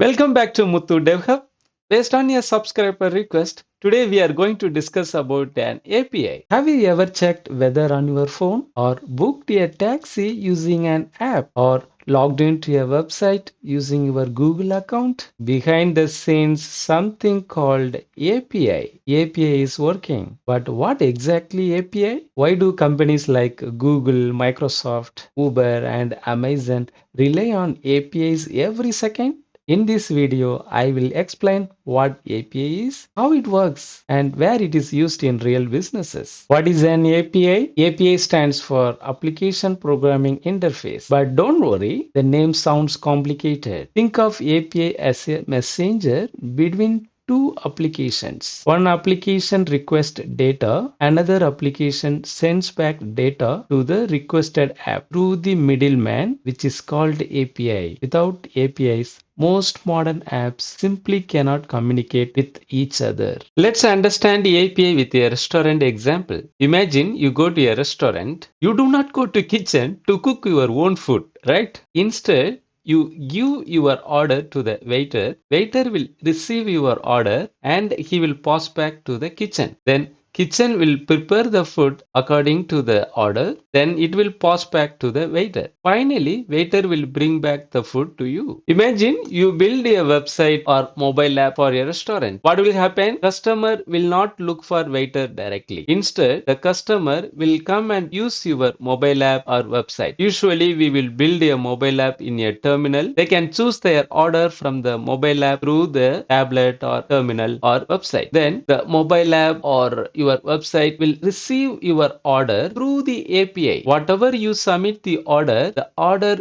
Welcome back to Muthu DevHub. Based on your subscriber request, today we are going to discuss about an API. Have you ever checked weather on your phone or booked a taxi using an app or logged into a website using your Google account? Behind the scenes, something called API. API is working. But what exactly API? Why do companies like Google, Microsoft, Uber and Amazon rely on APIs every second? In this video, I will explain what API is, how it works, and where it is used in real businesses. What is an API? API stands for Application Programming Interface. But don't worry, the name sounds complicated. Think of API as a messenger between two applications. One application requests data, another application sends back data to the requested app through the middleman, which is called API. Without APIs, most modern apps simply cannot communicate with each other. Let's understand the API with a restaurant example. Imagine you go to a restaurant. You do not go to kitchen to cook your own food, right? Instead, you give your order to the waiter. Waiter will receive your order and he will pass back to the kitchen. Then kitchen will prepare the food according to the order. Then it will pass back to the waiter. Finally, waiter will bring back the food to you. Imagine you build a website or mobile app for a restaurant. What will happen? Customer will not look for waiter directly. Instead, the customer will come and use your mobile app or website. Usually, we will build a mobile app in a terminal. They can choose their order from the mobile app through the tablet or terminal or website. Then the mobile app or your website will receive your order through the API. Whatever you submit the order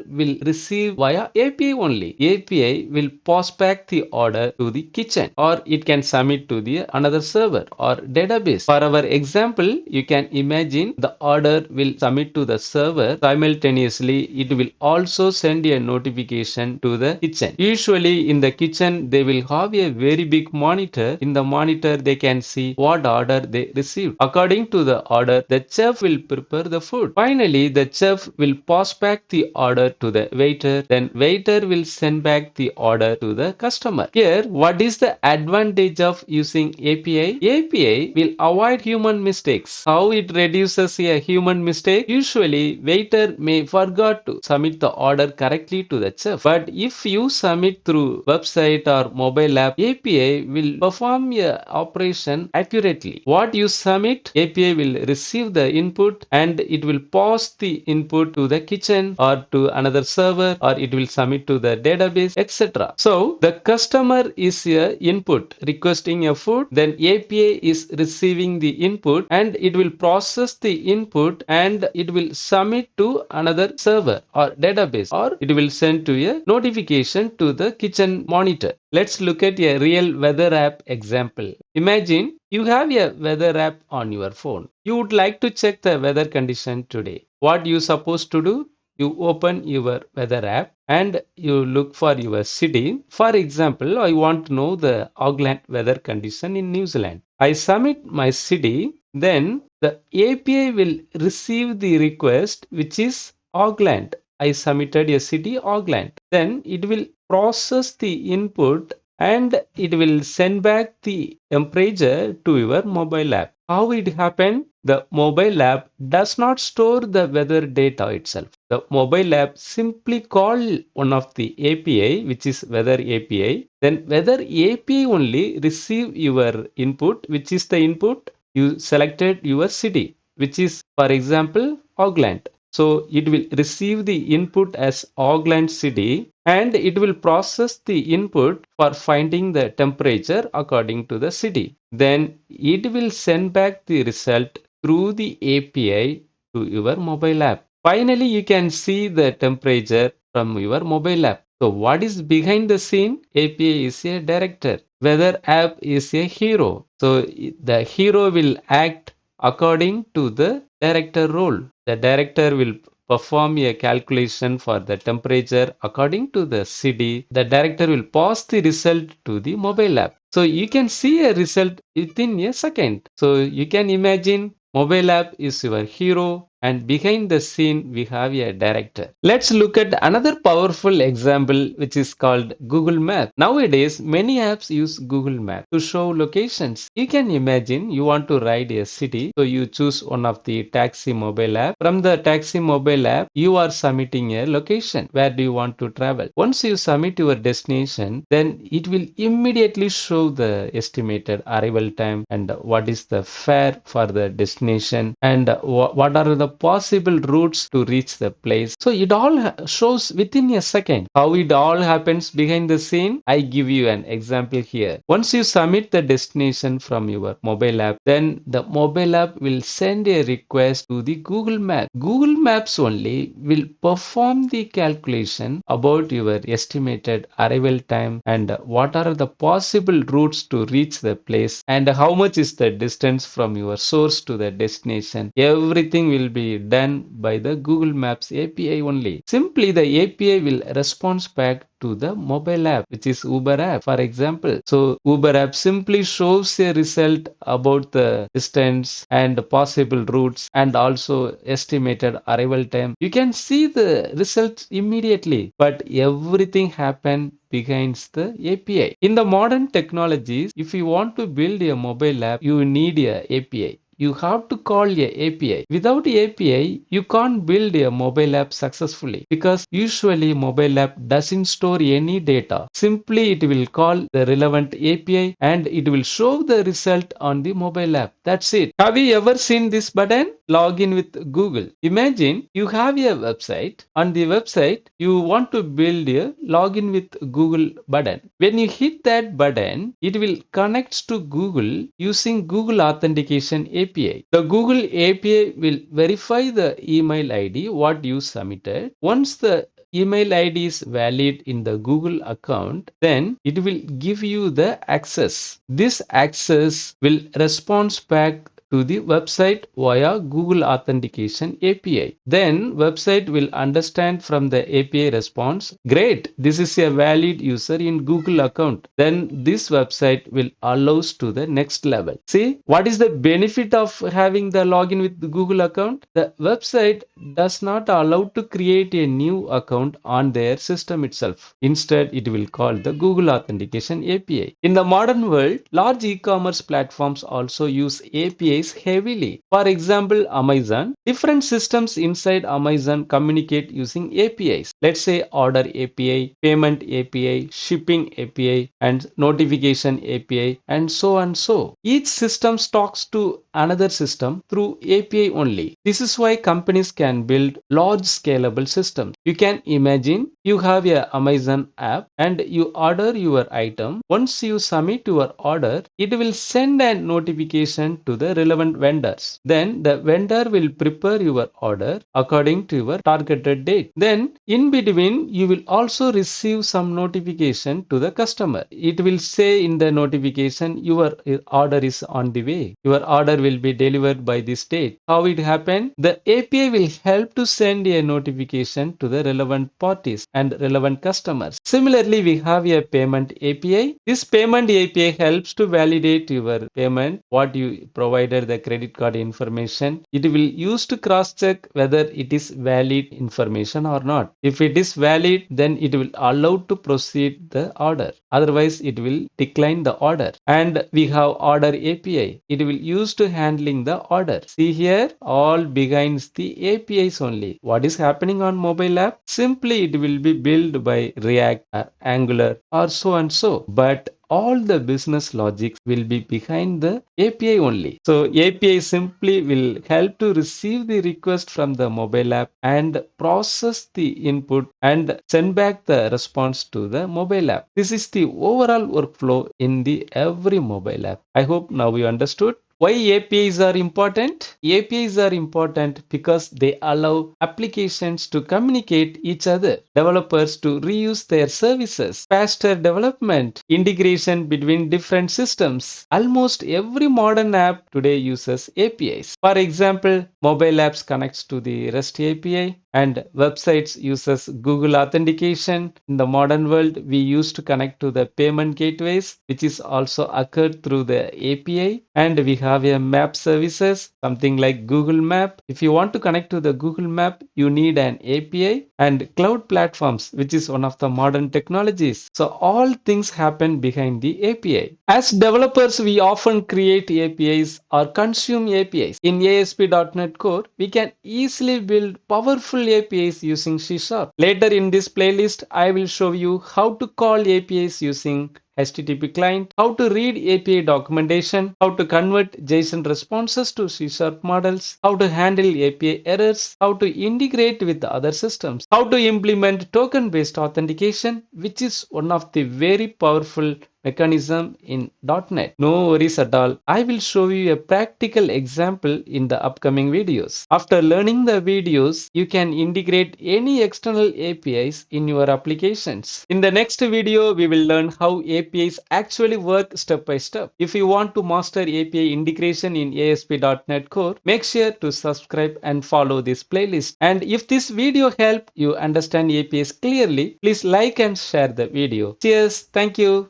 will receive via API only. API will pass back the order to the kitchen or it can submit to the another server or database. For our example, you can imagine the order will submit to the server. Simultaneously, it will also send a notification to the kitchen. Usually in the kitchen, they will have a very big monitor. In the monitor, they can see what order they received. According to the order, the chef will prepare the food. Finally, the chef will pass back the order to the waiter. Then waiter will send back the order to the customer. Here, what is the advantage of using API? API will avoid human mistakes. How it reduces a human mistake? Usually, waiter may forget to submit the order correctly to the chef. But if you submit through website or mobile app, API will perform a operation accurately. What you submit, API will receive the input and it will pass the input to the kitchen or to another server or it will submit to the database, etc. So the customer is a input requesting a food, then API is receiving the input and it will process the input and it will submit to another server or database or it will send to a notification to the kitchen monitor. Let's look at a real weather app example. Imagine you have a weather app on your phone. You would like to check the weather condition today. What you supposed to do? You open your weather app and you look for your city. For example, I want to know the Auckland weather condition in New Zealand. I submit my city, then the API will receive the request which is Auckland. I submitted a city Auckland. Then it will process the input and it will send back the temperature to your mobile app. How it happened? The mobile app does not store the weather data itself. The mobile app simply call one of the API, which is weather API. Then weather API only receive your input, which is the input you selected your city, which is for example Auckland. So it will receive the input as Auckland city and it will process the input for finding the temperature according to the city. Then it will send back the result through the API to your mobile app. Finally, you can see the temperature from your mobile app. So what is behind the scene? API is a director. Weather app is a hero. So the hero will act according to the director role. The director will perform a calculation for the temperature according to the city. The director will pass the result to the mobile app. So you can see a result within a second. So you can imagine mobile app is your hero and behind the scene we have a director. Let's look at another powerful example which is called Google Maps. Nowadays many apps use Google Maps to show locations. You can imagine you want to ride a city, so you choose one of the taxi mobile app. From the taxi mobile app you are submitting a location. Where do you want to travel? Once you submit your destination, then it will immediately show the estimated arrival time and what is the fare for the destination and what are the possible routes to reach the place. So it all shows within a second. How it all happens behind the scene, I give you an example here. Once you submit the destination from your mobile app, then the mobile app will send a request to the Google Maps. Google Maps only will perform the calculation about your estimated arrival time and what are the possible routes to reach the place and how much is the distance from your source to the destination. Everything will be done by the Google Maps API only. Simply the API will respond back to the mobile app, which is Uber app, for example. So Uber app simply shows a result about the distance and possible routes and also estimated arrival time. You can see the results immediately, but everything happened behind the API. In the modern technologies, if you want to build a mobile app, you need a API. You have to call a API. Without API, you can't build a mobile app successfully because usually mobile app doesn't store any data. Simply it will call the relevant API and it will show the result on the mobile app. That's it. Have you ever seen this button? Login with Google. Imagine you have a website. On the website, you want to build a login with Google button. When you hit that button, it will connect to Google using Google Authentication API. The Google API will verify the email ID what you submitted. Once the email ID is valid in the Google account, then it will give you the access. This access will respond back to the website via Google Authentication API. Then website will understand from the API response, great, this is a valid user in Google account. Then this website will allows to the next level. See, what is the benefit of having the login with the Google account? The website does not allow to create a new account on their system itself. Instead, it will call the Google Authentication API. In the modern world, large e-commerce platforms also use APIs heavily. For example, Amazon. Different systems inside Amazon communicate using APIs. Let's say order API, payment API, shipping API, and notification API, and so on so. Each system talks to another system through API only. This is why companies can build large scalable systems. You can imagine you have a Amazon app and you order your item. Once you submit your order, it will send a notification to the relevant vendors. Then the vendor will prepare your order according to your targeted date. Then in between, you will also receive some notification to the customer. It will say in the notification, your order is on the way. Your order will be delivered by this date. How it happened? The API will help to send a notification to the relevant parties and relevant customers. Similarly, we have a payment API. This payment API helps to validate your payment, what you provided the credit card information. It will use to cross check whether it is valid information or not. If it is valid, then it will allow to proceed the order. Otherwise, it will decline the order. And we have order API. It will use to handling the order. See here, all behind the APIs only. What is happening on mobile app? Simply it will be built by React or Angular or so and so. But all the business logics will be behind the API only. So API simply will help to receive the request from the mobile app and process the input and send back the response to the mobile app. This is the overall workflow in the every mobile app. I hope now you understood. Why APIs are important? APIs are important because they allow applications to communicate each other, developers to reuse their services, faster development, integration between different systems. Almost every modern app today uses APIs. For example, mobile apps connects to the REST API and websites uses Google Authentication. In the modern world, we used to connect to the payment gateways, which is also occurred through the API, and we have have a map services, something like Google Map. If you want to connect to the Google Map, you need an API and cloud platforms, which is one of the modern technologies. So all things happen behind the API. As developers, we often create APIs or consume APIs. In ASP.NET Core, we can easily build powerful APIs using C Sharp. Later in this playlist, I will show you how to call APIs using HTTP client, how to read API documentation, how to convert JSON responses to C# models, how to handle API errors, how to integrate with other systems, how to implement token-based authentication, which is one of the very powerful mechanism in .NET. No worries at all. I will show you a practical example in the upcoming videos. After learning the videos, you can integrate any external APIs in your applications. In the next video, we will learn how APIs actually work step by step. If you want to master API integration in ASP.NET Core, make sure to subscribe and follow this playlist. And if this video helped you understand APIs clearly, please like and share the video. Cheers. Thank you.